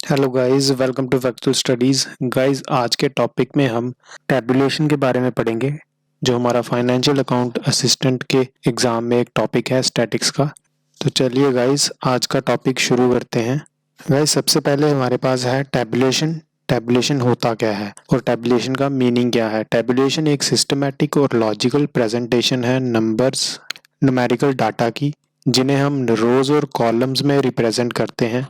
Hello guys, welcome to factual studies. Guys, आज के topic में हम टैबुलेशन के बारे में पढ़ेंगे, जो हमारा फाइनेंशियल अकाउंट असिस्टेंट के एग्ज़ाम में एक टॉपिक है स्टैटिक्स का। तो चलिए गाइस, आज का टॉपिक शुरू करते हैं। गाइस, सबसे पहले हमारे पास है टैबुलेशन। टैबुलेशन होता क्या है और टैबुलेशन का मीनिंग क्या है? टैबुलेशन एक सिस्टमैटिक और लॉजिकल प्रेजेंटेशन है नंबर्स, न्यूमेरिकल डाटा की, जिन्हें हम रोज और कॉलम्स में रिप्रेजेंट करते हैं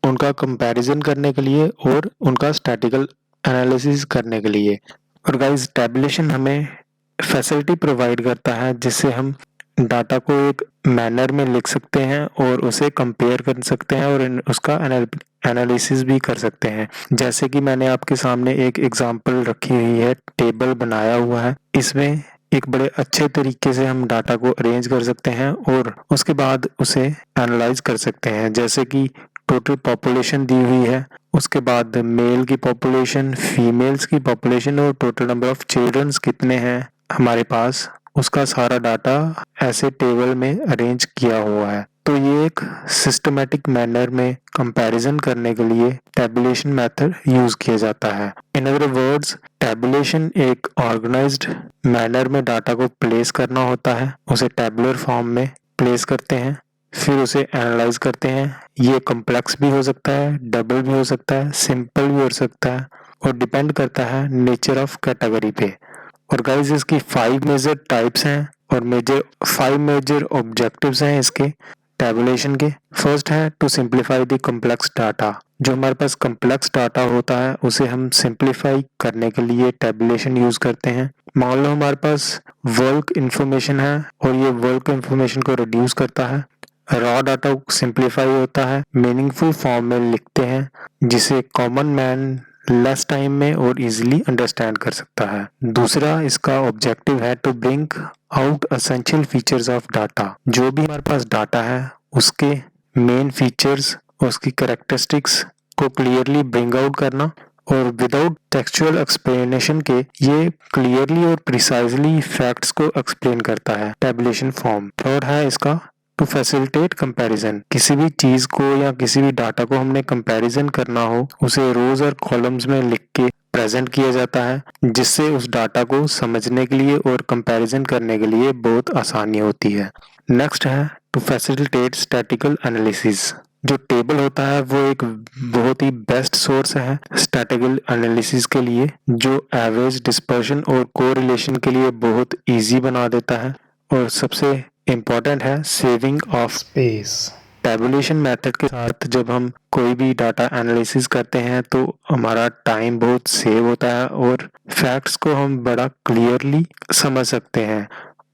उनका कंपैरिजन करने के लिए और उनका स्टैटिकल एनालिसिस करने के लिए। और गाइस, टैबुलेशन हमें फैसिलिटी प्रोवाइड करता है जिससे हम डाटा को एक मैनर में लिख सकते हैं और उसे कंपेयर कर सकते हैं और उसका एनालिसिस भी कर सकते हैं। जैसे कि मैंने आपके सामने एक एग्जांपल रखी हुई है, टेबल बनाया हुआ है। इसमें एक बड़े अच्छे तरीके से हम डाटा को अरेंज कर सकते हैं और उसके बाद उसे एनालाइज कर सकते हैं। जैसे कि टोटल पॉपुलेशन दी हुई है, उसके बाद मेल की पॉपुलेशन, फीमेल्स की पॉपुलेशन और टोटल नंबर ऑफ चिल्ड्रंस कितने हैं हमारे पास, उसका सारा डाटा ऐसे टेबल में अरेंज किया हुआ है। तो ये एक सिस्टमैटिक मैनर में कंपैरिजन करने के लिए टैबुलेशन मेथड यूज किया जाता है। इन अदर वर्ड्स, टैबुलेशन एक ऑर्गेनाइज्ड मैनर में डाटा को प्लेस करना होता है, उसे टैबुलर फॉर्म में प्लेस करते हैं, फिर उसे एनालाइज करते हैं। ये कॉम्प्लेक्स भी हो सकता है, डबल भी हो सकता है, सिंपल भी हो सकता है और डिपेंड करता है नेचर ऑफ कैटेगरी पे। और गाइस, इसकी 5 मेजर टाइप्स हैं और 5 मेजर ऑब्जेक्टिव्स हैं इसके टैबुलेशन के। फर्स्ट है to simplify the complex data. जो हमारे पास कॉम्प्लेक्स डाटा होता है उसे हम सिंप्लीफाई करने के लिए टैबुलेशन यूज करते हैं। मान लो हमारे पास वर्क इंफॉर्मेशन है और ये वर्क इंफॉर्मेशन को रिड्यूस करता है। रॉ डाटा सिंप्लीफाई होता है, मीनिंगफुल फॉर्म में लिखते हैं जिसे कॉमन मैन लेस टाइम में और इजीली अंडरस्टैंड कर सकता है। दूसरा इसका ऑब्जेक्टिव है to bring out essential features of data. जो भी हमारे पास डाटा है उसके मेन फीचर्स, उसकी कैरेक्टरिस्टिक्स को क्लियरली ब्रिंग आउट करना और विदाउट टेक्सचुअल एक्सप्लेनेशन के ये क्लियरली और प्रिसाइजली फैक्ट्स को एक्सप्लेन करता है टैबुलेशन फॉर्म। थर्ड है इसका टू फैसिलिटेट कंपैरिजन। किसी भी चीज को या किसी भी डाटा को हमने कंपैरिजन करना हो, उसे रोज और कॉलम्स में लिख के प्रेजेंट किया जाता है, जिससे उस डाटा को समझने के लिए और कंपैरिजन करने के लिए बहुत आसानी होती है। नेक्स्ट है टू फैसिलिटेट स्टैटिकल एनालिसिस। जो टेबल होता है वो एक बहुत ही बेस्ट सोर्स है स्टैटिकल एनालिसिस के लिए, जो एवरेज, डिस्पर्शन और कोरिलेशन के लिए बहुत इजी बना देता है। और सबसे इम्पॉर्टेंट है saving of space. Tabulation method के साथ जब हम कोई भी डाटा एनालिसिस करते हैं तो हमारा टाइम बहुत सेव होता है और फैक्ट्स को हम बड़ा क्लियरली समझ सकते हैं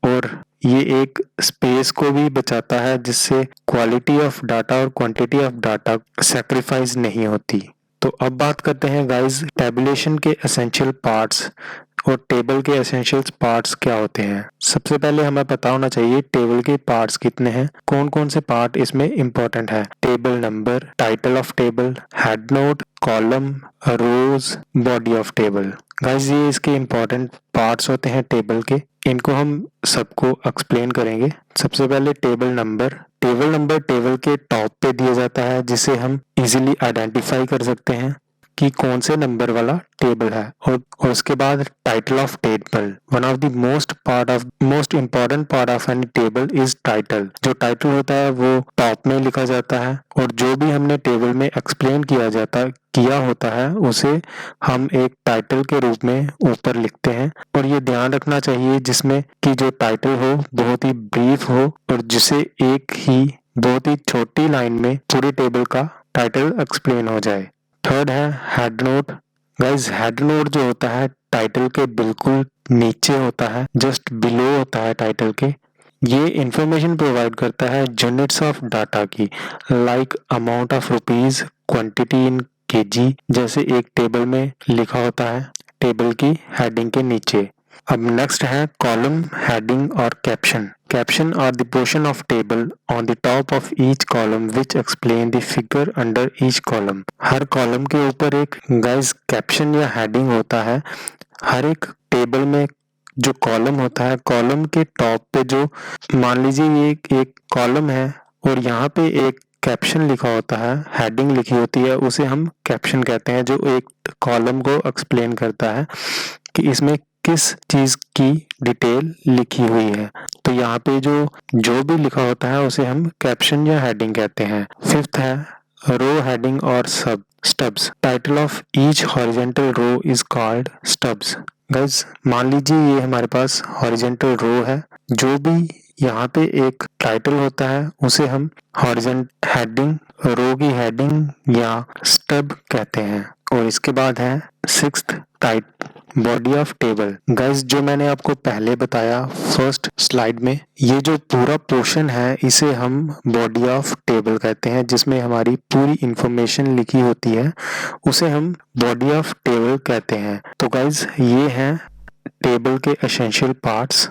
और ये एक स्पेस को भी बचाता है, जिससे क्वालिटी ऑफ डाटा और क्वांटिटी ऑफ डाटा सेक्रीफाइस नहीं होती। तो अब बात करते हैं गाइस टैबुलेशन के एसेंशियल पार्ट्स और टेबल के एसेंशियल पार्ट्स क्या होते हैं। सबसे पहले हमें पता होना चाहिए टेबल के पार्ट्स कितने हैं, कौन कौन से पार्ट इसमें इंपॉर्टेंट है। Table number, title of table, head note, column, rows, body of table. Guys, ये इसके इंपॉर्टेंट पार्ट्स होते हैं टेबल के। इनको हम सबको एक्सप्लेन करेंगे। सबसे पहले table number. Table number table के टॉप पे दिया जाता है, जिसे हम इजीली आइडेंटिफाई कर सकते हैं कि कौन से नंबर वाला टेबल है। और उसके बाद title of table. One of the most important part of any table is title. जो टाइटल होता है वो टॉप में लिखा जाता है और जो भी हमने टेबल में एक्सप्लेन किया होता है उसे हम एक टाइटल के रूप में ऊपर लिखते हैं। और ये ध्यान रखना चाहिए जिसमें कि जो टाइटल हो बहुत ही ब्रीफ हो और जिसे एक ही बहुत ही छोटी लाइन में पूरी टेबल का टाइटल एक्सप्लेन हो जाए। थर्ड है head note. Guys, head note जो होता है टाइटल के बिल्कुल नीचे होता है, जस्ट बिलो होता है टाइटल के। ये इंफॉर्मेशन प्रोवाइड करता है यूनिट्स ऑफ डाटा की, like amount of rupees, quantity in KG, जैसे एक टेबल में लिखा होता है टेबल की हेडिंग के नीचे। अब नेक्स्ट है कॉलम, हेडिंग और caption. Caption are the portion of table on the top of each column which explain the figure under each column. Her column के ऊपर एक गाइस कैप्शन या हेडिंग होता है। हर एक टेबल में जो कॉलम होता है, कॉलम के टॉप पे जो मान लीजिए ये एक कॉलम है और यहाँ पे एक कैप्शन लिखा होता है, हेडिंग लिखी होती है, उसे हम कैप्शन कहते हैं, जो एक कॉलम को एक्सप्लेन करता है कि इसमें किस चीज की डिटेल लिखी हुई है। तो यहाँ पे जो भी लिखा होता है उसे हम कैप्शन या हेडिंग कहते हैं। फिफ्थ है रो हेडिंग और सब stubs. Title of each horizontal row is called stubs. Guys मान लीजिए ये हमारे पास हॉरिजेंटल रो है, जो भी यहाँ पे एक टाइटल होता है उसे हम हॉरिजेंट हेडिंग, रो की हेडिंग या स्टब कहते हैं। और इसके बाद है sixth type body of table. Guys जो मैंने आपको पहले बताया फर्स्ट स्लाइड में, ये जो पूरा पोर्शन है इसे हम बॉडी ऑफ टेबल कहते हैं, जिसमें हमारी पूरी इंफॉर्मेशन लिखी होती है, उसे हम बॉडी ऑफ टेबल कहते हैं। तो गाइस ये हैं टेबल के एसेंशियल पार्ट्स।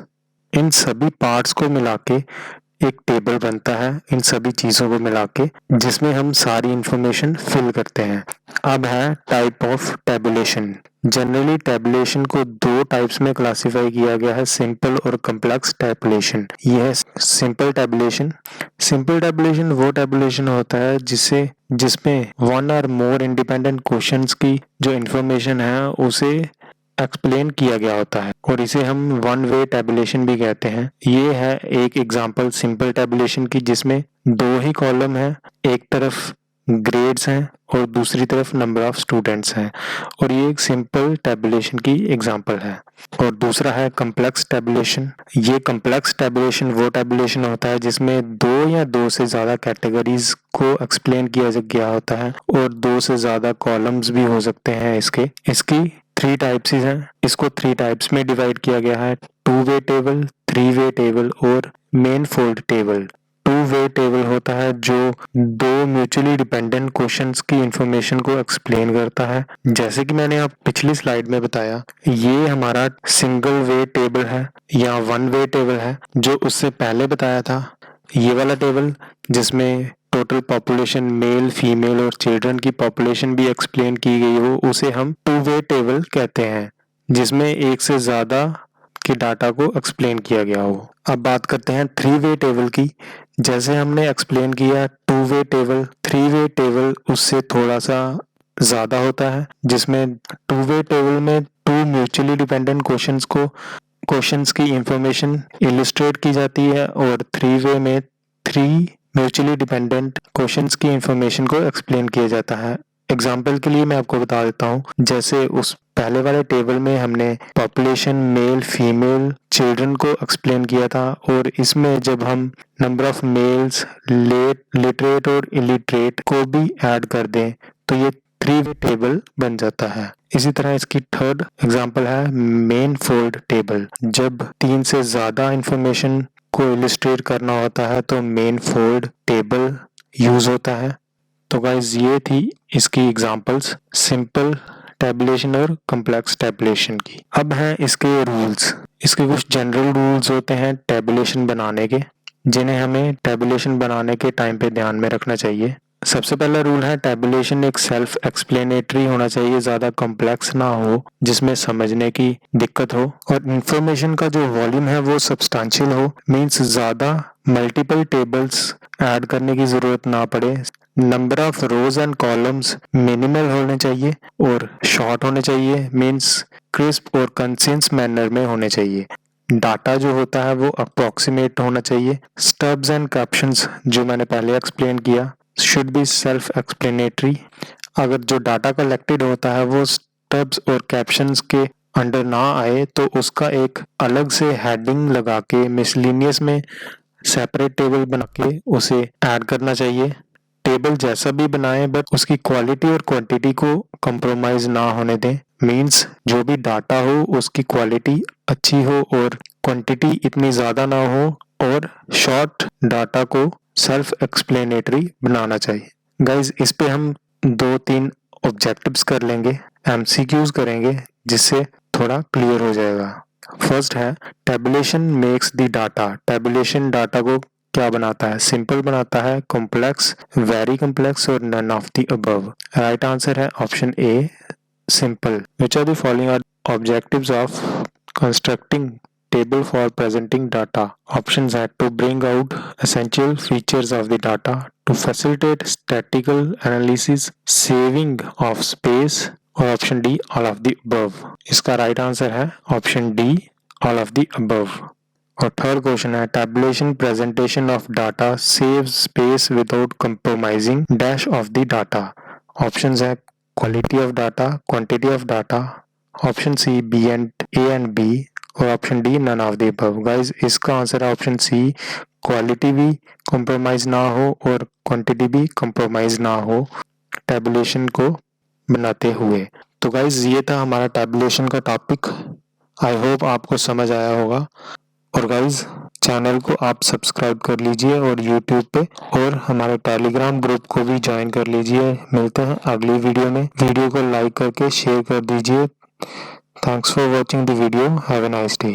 इन सभी पार्ट्स को मिला के एक टेबल बनता है, इन सभी चीजों को मिला के, जिसमें हम सारी इंफॉर्मेशन फिल करते हैं। अब है type of tabulation. Generally tabulation को दो टाइप्स में क्लासिफाई किया गया है, सिंपल और कॉम्प्लेक्स टेबुलेशन। यह है सिंपल टेबुलेशन। सिंपल टेबुलेशन वो टेबुलेशन होता है जिसमें वन और मोर इंडिपेंडेंट क्वेश्चंस की जो इंफॉर्मेशन है उसे एक्सप्लेन किया गया होता है, और इसे हम वन वे टेबुलेशन भी कहते हैं। ये है एक एग्जांपल सिंपल टेबुलेशन की, जिसमें दो ही कॉलम है, एक तरफ ग्रेड्स हैं और दूसरी तरफ नंबर ऑफ स्टूडेंट्स हैं, और ये एक सिंपल टेबुलेशन की एग्जांपल है। और दूसरा है कॉम्प्लेक्स टेबुलेशन। ये कॉम्प्लेक्स टेबुलेशन वो टेबुलेशन होता है जिसमें दो या दो से ज्यादा कैटेगरीज को एक्सप्लेन किया गया होता है, और दो से ज्यादा कॉलम्स भी हो सकते हैं। इसकी थ्री टाइप्स हैं। इसको थ्री टाइप्स में डिवाइड किया गया है, two way table, three way table और manifold table. Two way table होता है जो दो म्यूचुअली डिपेंडेंट क्वेश्चंस की इंफॉर्मेशन को एक्सप्लेन करता है। जैसे कि मैंने आप पिछली स्लाइड में बताया, ये हमारा सिंगल वे टेबल है या वन वे टेबल है। जो उससे पहले बताया था, ये वाला टेबल जिसमें टोटल पॉपुलेशन मेल, फीमेल और चिल्ड्रन की पॉपुलेशन भी एक्सप्लेन की गई हो, उसे हम टू वे टेबल कहते हैं, जिसमें एक से ज्यादा के डाटा को एक्सप्लेन किया गया हो। अब बात करते हैं थ्री वे टेबल की। जैसे हमने एक्सप्लेन किया to way table, three way table उससे थोड़ा सा ज्यादा होता है, जिसमें टू वे टेबल में टू म्यूचुअली डिपेंडेंट क्वेश्चंस की इंफॉर्मेशन इलिस्ट्रेट की जाती है, और थ्री वे में थ्री म्यूचुअली डिपेंडेंट क्वेश्चंस की इंफॉर्मेशन को एक्सप्लेन किया जाता है। एग्जाम्पल के लिए मैं आपको बता देता हूँ, जैसे उस पहले वाले टेबल में हमने पॉपुलेशन मेल, फीमेल, चिल्ड्रन को एक्सप्लेन किया था, और इसमें जब हम नंबर ऑफ मेल्स, लिटरेट और इलिटरेट को भी ऐड कर दें तो ये थ्री वे टेबल बन जाता है। इसी तरह इसकी थर्ड एग्जाम्पल है मेन फोल्ड टेबल। जब तीन से ज्यादा इंफॉर्मेशन को इलिस्ट्रेट करना होता है तो मेन फोल्ड टेबल यूज होता है। तो गाइस ये थी इसकी एग्जांपल्स सिंपल टेबुलेशन और कॉम्प्लेक्स टेबुलेशन की। अब हैं इसके रूल्स। इसके कुछ जनरल रूल्स होते हैं टेबुलेशन बनाने के, जिन्हें हमें टेबुलेशन बनाने के टाइम पे ध्यान में रखना चाहिए। सबसे पहला रूल है टेबुलेशन एक सेल्फ एक्सप्लेनेटरी होना चाहिए, ज्यादा कॉम्प्लेक्स ना हो जिसमें समझने की दिक्कत हो, और इंफॉर्मेशन का जो वॉल्यूम है वो सब्सटेंशियल हो, मींस ज्यादा मल्टीपल टेबल्स ऐड करने की जरूरत ना पड़े। Number of rose and columns minimal होने चाहिए और शॉर्ट होने चाहिए, मींस क्रिस्प और कंसिस मैनर में होने चाहिए। डाटा जो होता है वो अप्रोक्सीमेट होना चाहिए। स्टब्स एंड कैप्शंस जो मैंने पहले एक्सप्लेन किया शुड बी सेल्फ एक्सप्लेनेटरी। अगर जो डाटा कलेक्टेड होता है वो स्टब्स और कैप्शंस के अंडर ना आए तो उसका एक अलग से हेडिंग लगा के मिसलिनियस में सेपरेट टेबल बना के उसे ऐड करना चाहिए। टेबल जैसा भी बनाए बट उसकी क्वालिटी और क्वांटिटी को कंप्रोमाइज ना होने दें, मींस जो भी डाटा हो उसकी क्वालिटी अच्छी हो और क्वांटिटी इतनी ज़्यादा ना हो, और शॉर्ट डाटा को सेल्फ एक्सप्लेनेटरी बनाना चाहिए। गाइज इस पे हम 2-3 ऑब्जेक्टिव्स कर लेंगे, एमसीक्यूज करेंगे, जिससे थोड़ा क्लियर हो जाएगा। फर्स्ट है tabulation makes the data. Tabulation data को क्या बनाता है? सिंपल बनाता है, कॉम्प्लेक्स, वेरी कॉम्प्लेक्स और none of the above. Right answer है option A, simple. Which are the following are objectives of constructing table for presenting data? Options are to bring out essential features of the data, to facilitate statical analysis, saving of space, और option D all of the above. इसका right answer है option D all of the above. और third question है tabulation presentation of data save space without compromising dash of the data. Options है quality of data, quantity of data, option C B and A and B, और option D none of the above. Guys इसका answer है option C, quality भी compromise ना हो और quantity भी compromise ना हो टैबुलेशन को बनाते हुए। तो गाइस ये था हमारा टैबुलेशन का टॉपिक। आई होप आपको समझ आया होगा। और गाइज चैनल को आप सब्सक्राइब कर लीजिए और यूट्यूब पे, और हमारे टेलीग्राम ग्रुप को भी ज्वाइन कर लीजिए। मिलते हैं अगली वीडियो में। वीडियो को लाइक करके शेयर कर दीजिए। Thanks for watching the video. Have a nice day.